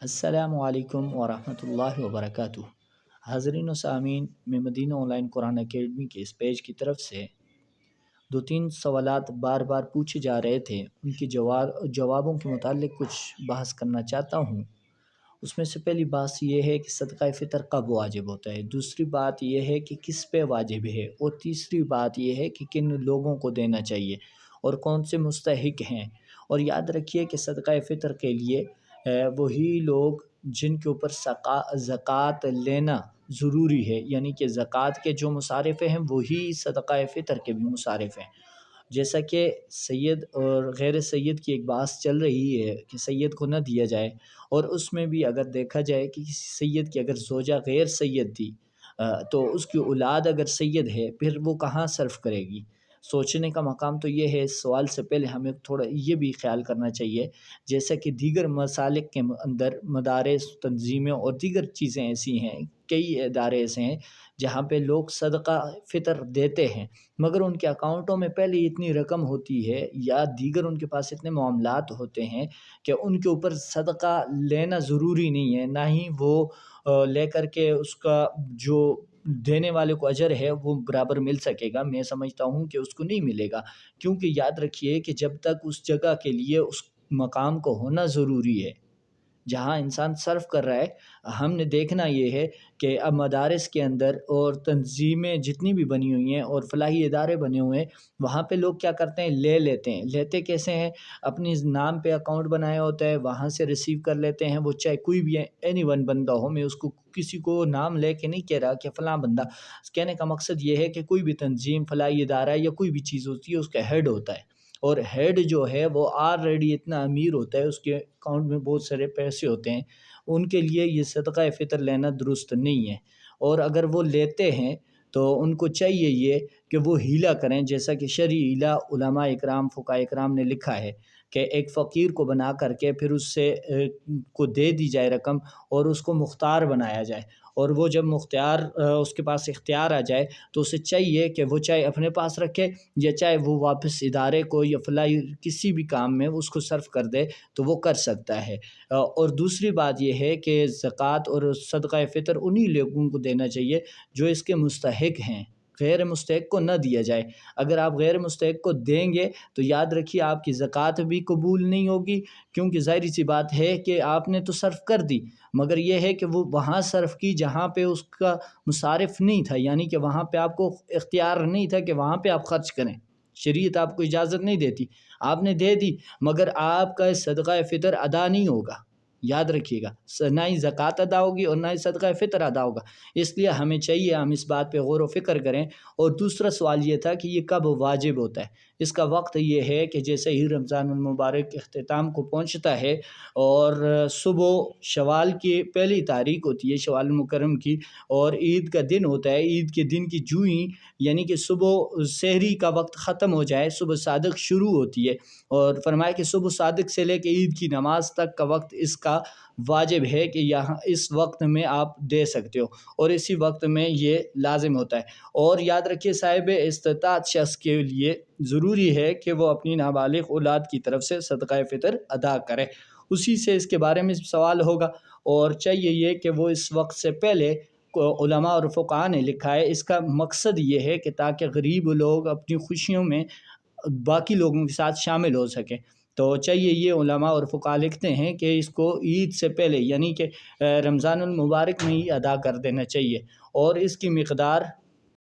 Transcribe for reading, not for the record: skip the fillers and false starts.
السلام علیکم ورحمۃ اللہ وبرکاتہ۔ حاضرین و سامعین، میں مدینہ آن لائن قرآن اکیڈمی کے اس پیج کی طرف سے دو تین سوالات بار بار پوچھے جا رہے تھے، ان کے جوابوں کے متعلق کچھ بحث کرنا چاہتا ہوں۔ اس میں سے پہلی بات یہ ہے کہ صدقہ فطر کب واجب ہوتا ہے، دوسری بات یہ ہے کہ کس پہ واجب ہے، اور تیسری بات یہ ہے کہ کن لوگوں کو دینا چاہیے اور کون سے مستحق ہیں۔ اور یاد رکھیے کہ صدقہ فطر کے لیے وہی لوگ جن کے اوپر زکوٰۃ لینا ضروری ہے، یعنی کہ زکوٰۃ کے جو مصارف ہیں وہی صدقہ فطر کے بھی مصارف ہیں۔ جیسا کہ سید اور غیر سید کی ایک بحث چل رہی ہے کہ سید کو نہ دیا جائے، اور اس میں بھی اگر دیکھا جائے کہ کسی سید کی اگر زوجہ غیر سید تھی تو اس کی اولاد اگر سید ہے پھر وہ کہاں صرف کرے گی۔ سوچنے کا مقام تو یہ ہے، اس سوال سے پہلے ہمیں تھوڑا یہ بھی خیال کرنا چاہیے، جیسا کہ دیگر مسالک کے اندر مدارس، تنظیمیں اور دیگر چیزیں ایسی ہیں، کئی ادارے ایسے ہیں جہاں پہ لوگ صدقہ فطر دیتے ہیں، مگر ان کے اکاؤنٹوں میں پہلے اتنی رقم ہوتی ہے یا دیگر ان کے پاس اتنے معاملات ہوتے ہیں کہ ان کے اوپر صدقہ لینا ضروری نہیں ہے، نہ ہی وہ لے کر کے اس کا جو دینے والے کو اجر ہے وہ برابر مل سکے گا۔ میں سمجھتا ہوں کہ اس کو نہیں ملے گا، کیونکہ یاد رکھیے کہ جب تک اس جگہ کے لیے اس مقام کو ہونا ضروری ہے جہاں انسان صرف کر رہا ہے۔ ہم نے دیکھنا یہ ہے کہ اب مدارس کے اندر اور تنظیمیں جتنی بھی بنی ہوئی ہیں اور فلاحی ادارے بنے ہوئے ہیں، وہاں پہ لوگ کیا کرتے ہیں، لیتے ہیں۔ لیتے کیسے ہیں؟ اپنی نام پہ اکاؤنٹ بنایا ہوتا ہے، وہاں سے ریسیو کر لیتے ہیں، وہ چاہے کوئی بھی اینی ون بندہ ہو۔ میں اس کو کسی کو نام لے کے نہیں کہہ رہا کہ فلاں بندہ، کہنے کا مقصد یہ ہے کہ کوئی بھی تنظیم، فلاحی ادارہ یا کوئی بھی چیز ہوتی ہے، اس کا ہیڈ ہوتا ہے، اور ہیڈ جو ہے وہ آلریڈی اتنا امیر ہوتا ہے، اس کے اکاؤنٹ میں بہت سارے پیسے ہوتے ہیں، ان کے لیے یہ صدقہ فطر لینا درست نہیں ہے۔ اور اگر وہ لیتے ہیں تو ان کو چاہیے یہ کہ وہ ہیلا کریں، جیسا کہ شرعی ہیلا علماء اکرام، فقہاء اکرام نے لکھا ہے کہ ایک فقیر کو بنا کر کے پھر اس سے کو دے دی جائے رقم، اور اس کو مختار بنایا جائے، اور وہ جب اس کے پاس اختیار آ جائے تو اسے چاہیے کہ وہ چاہے اپنے پاس رکھے یا چاہے وہ واپس ادارے کو یا فلاحی کسی بھی کام میں اس کو صرف کر دے تو وہ کر سکتا ہے۔ اور دوسری بات یہ ہے کہ زکوٰۃ اور صدقہ فطر انہی لوگوں کو دینا چاہیے جو اس کے مستحق ہیں، غیر مستحق کو نہ دیا جائے۔ اگر آپ غیر مستحق کو دیں گے تو یاد رکھیے آپ کی زکوٰۃ بھی قبول نہیں ہوگی، کیونکہ ظاہری سی بات ہے کہ آپ نے تو صرف کر دی، مگر یہ ہے کہ وہ وہاں صرف کی جہاں پہ اس کا مصارف نہیں تھا، یعنی کہ وہاں پہ آپ کو اختیار نہیں تھا کہ وہاں پہ آپ خرچ کریں، شریعت آپ کو اجازت نہیں دیتی، آپ نے دے دی مگر آپ کا صدقہ فطر ادا نہیں ہوگا۔ یاد رکھیے گا، نہ ہی زکوٰۃ ادا ہوگی اور نہ ہی صدقہ فطر ادا ہوگا۔ اس لیے ہمیں چاہیے ہم اس بات پہ غور و فکر کریں۔ اور دوسرا سوال یہ تھا کہ یہ کب واجب ہوتا ہے۔ اس کا وقت یہ ہے کہ جیسے ہی رمضان المبارک اختتام کو پہنچتا ہے اور صبح شوال کی پہلی تاریخ ہوتی ہے، شوال المکرم کی، اور عید کا دن ہوتا ہے، عید کے دن کی جوں ہی یعنی کہ صبح سحری کا وقت ختم ہو جائے، صبح صادق شروع ہوتی ہے، اور فرمایا کہ صبح صادق سے لے کے عید کی نماز تک کا وقت اس کا واجب ہے کہ یہاں اس وقت میں آپ دے سکتے ہو، اور اسی وقت میں یہ لازم ہوتا ہے۔ اور یاد رکھیے صاحب استطاعت شخص کے لیے ضروری ہے کہ وہ اپنی نابالغ اولاد کی طرف سے صدقہ فطر ادا کرے، اسی سے اس کے بارے میں سوال ہوگا، اور چاہیے یہ کہ وہ اس وقت سے پہلے علماء اور فقہاء نے لکھا ہے، اس کا مقصد یہ ہے کہ تاکہ غریب لوگ اپنی خوشیوں میں باقی لوگوں کے ساتھ شامل ہو سکیں۔ تو چاہیے یہ علماء اور فقہاء لکھتے ہیں کہ اس کو عید سے پہلے یعنی کہ رمضان المبارک میں ہی ادا کر دینا چاہیے، اور اس کی مقدار